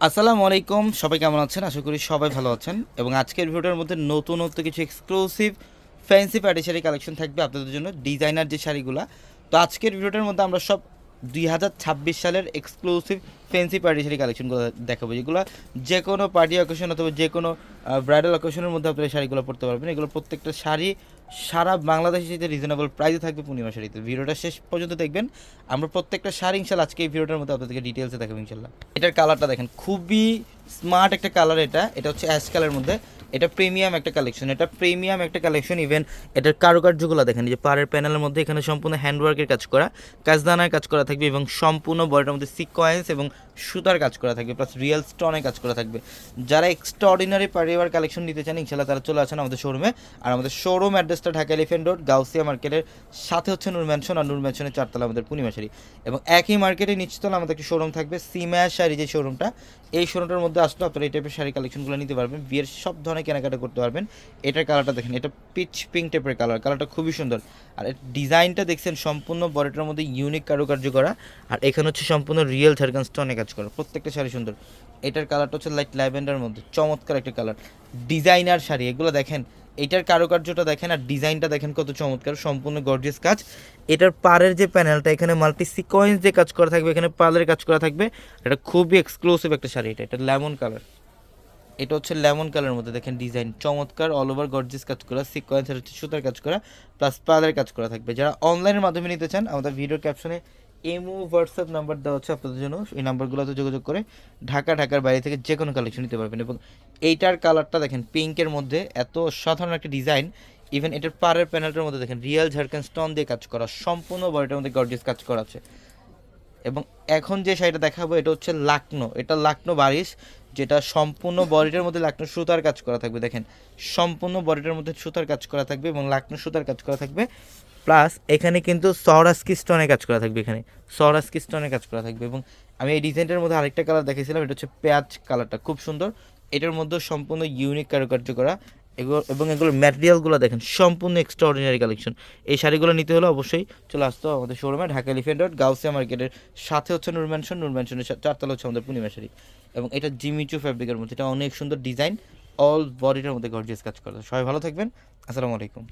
আসসালামু আলাইকুম, সবাই কেমন আছেন? আশা করি সবাই ভালো আছেন। এবং আজকের ভিডিওটার মধ্যে নতুনত্ব কিছু exclusive fancy party sari collection থাকবে আপনাদের জন্য, ডিজাইনার যে শাড়িগুলা। তো আজকের ভিডিওটার মধ্যে আমরা সব 2026 সালের এক্সক্লুসিভ ফ্যান্সি পার্টি শাড়ি কালেকশনগুলো দেখাবো, যেগুলো যে কোনো পার্টি অকেশন অথবা যে কোনো ব্রাইডাল অকেশনের মধ্যে আপনারা এই শাড়িগুলো পরতে পারবেন। এগুলো প্রত্যেকটা শাড়ি সারা বাংলাদেশে যে রিজনেবল প্রাইসে থাকবে পূর্ণিমা শাড়িতে। ভিডিওটা শেষ পর্যন্ত দেখবেন। আমরা প্রত্যেকটা শাড়ি ইনশাল্লাহ আজকে এই ভিডিওটার মধ্যে আপনাদেরকে ডিটেলসে দেখাবো ইনশাল্লাহ। এটার কালারটা দেখেন, খুবই স্মার্ট একটা কালার। এটা হচ্ছে অ্যাশ কালারের মধ্যে। এটা প্রিমিয়াম একটা কালেকশন। ইভেন এটার কারুকার্যগুলো দেখেন, যে পাড়ের প্যানেলের মধ্যে এখানে সম্পূর্ণ হ্যান্ডওয়ার্কের কাজ করা, কাজদানার কাজ করা থাকবে এবং সম্পূর্ণ বডিটার মধ্যে সিকোয়েন্স এবং সুতার কাজ করা থাকবে, প্লাস রিয়েল স্টোনের কাজ করা থাকবে। যারা এক্সট্রাঅর্ডিনারি পারিবার কালেকশন নিতে চান ইনশাল্লাহ তারা চলে আসেন আমাদের শোরুমে। আর আমাদের শোরুম অ্যাড্রেসটা ঢাকা এলিফ্যান্ট রোড, গাউসিয়া মার্কেটের সাথে হচ্ছে নূর ম্যানশন, আর নূর ম্যানশনের 4তলা আমাদের পূর্ণিমা শাড়ি। এবং একই মার্কেটে নিচতলা আমাদের একটি শোরুম থাকবে, সিম্যাশ শাড়ি যে শোরুমটা, এই শোরুমটার মধ্যে আসলে আপনারা এই টাইপের শাড়ি কালেকশনগুলো নিতে পারবেন, বিয়ের সব ধরনের কেনাকাটা করতে পারবেন। এটার কালারটা দেখেন, এটা পিচ পিঙ্ক টাইপের কালারটা খুবই সুন্দর। আর এর ডিজাইনটা দেখছেন, সম্পূর্ণ বডিটার মধ্যে ইউনিক কারুকার্য করা, আর এখানে হচ্ছে সম্পূর্ণ রিয়েল ঝাড়খান স্টোনে কাজ করা, প্রত্যেকটা শাড়ি সুন্দর। এটার কালারটা হচ্ছে লাইট ল্যাভেন্ডার মধ্যে, চমৎকার একটা কালার। ডিজাইনার শাড়ি এগুলো দেখেন, এটার কারুকার্যটা দেখেন আর ডিজাইনটা দেখেন কত চমৎকার, সম্পূর্ণ গর্জিয়াস কাজ। এটার পাড়ের যে প্যানেলটা, এখানে মাল্টি সিকোয়েন্স যে কাজ করা থাকবে, এখানে পার্লের কাজ করা থাকবে। এটা খুবই এক্সক্লুসিভ একটা শাড়ি। এটা লেমন কালার, এটা হচ্ছে লেমন কালারের মধ্যে দেখেন ডিজাইন চমৎকার, অল ওভার গর্জিয়াস কাজ করা, সিকোয়েন্সের হচ্ছে সুতার কাজ করা, প্লাস পার্লের কাজ করা থাকবে। যারা অনলাইনের মাধ্যমে নিতে চান, আমাদের ভিডিওর ক্যাপশনে এমো হোয়াটসঅ্যাপ নাম্বার দেওয়া হচ্ছে আপনাদের জন্য, এই নাম্বারগুলোতে যোগাযোগ করে ঢাকার বাইরে থেকে যে কোনো কালেকশন নিতে পারবেন। এবং এইটার কালারটা দেখেন পিঙ্কের মধ্যে, এত সাধারণ একটা ডিজাইন। ইভেন এটার পাড়ের প্যানেলটার মধ্যে দেখেন রিয়েল ঝাড়খান স্টোন দিয়ে কাজ করা, সম্পূর্ণ বডিটার মধ্যে গর্জিয়াস কাজ করা আছে। এবং এখন যে শাড়িটা দেখাবো এটা হচ্ছে লাকনো, এটা লাকনো বারিশ, যেটা সম্পূর্ণ বডিটার মধ্যে লাকনো সুতার কাজ করা থাকবে। দেখেন সম্পূর্ণ বডিটার মধ্যে সুতার কাজ করা থাকবে এবং লাকনো সুতার কাজ করা থাকবে, প্লাস এখানে কিন্তু সরাসকি স্টোনের কাজ করা থাকবে, এখানে সরাসকি স্টোনের কাজ করা থাকবে। এবং আমি এই ডিজাইনটার মধ্যে আরেকটা কালার দেখেছিলাম, এটা হচ্ছে পেঁয়াজ কালারটা, খুব সুন্দর। এটার মধ্যে সম্পূর্ণ ইউনিক কারুকার্য করা এগুলো, এবং এগুলোর ম্যাটেরিয়ালগুলো দেখেন সম্পূর্ণ এক্সট্রাঅর্ডিনারি কালেকশন। এই শাড়িগুলো নিতে হলে অবশ্যই চলে আসতে হবে আমাদের শোরুমে, ঢাকা এলিফ্যান্ট রোড, গাউসিয়া মার্কেটের সাথে হচ্ছে নূর ম্যানশন, নূর ম্যানশনের 4তলা হচ্ছে আমাদের পূর্ণিমা শাড়ি। এবং এটা জিমিচু ফ্যাব্রিকের মধ্যে, এটা অনেক সুন্দর ডিজাইন, অল বডিটার মধ্যে গর্জিয়াস কাজ করা। সবাই ভালো থাকবেন, আসসালামু আলাইকুম।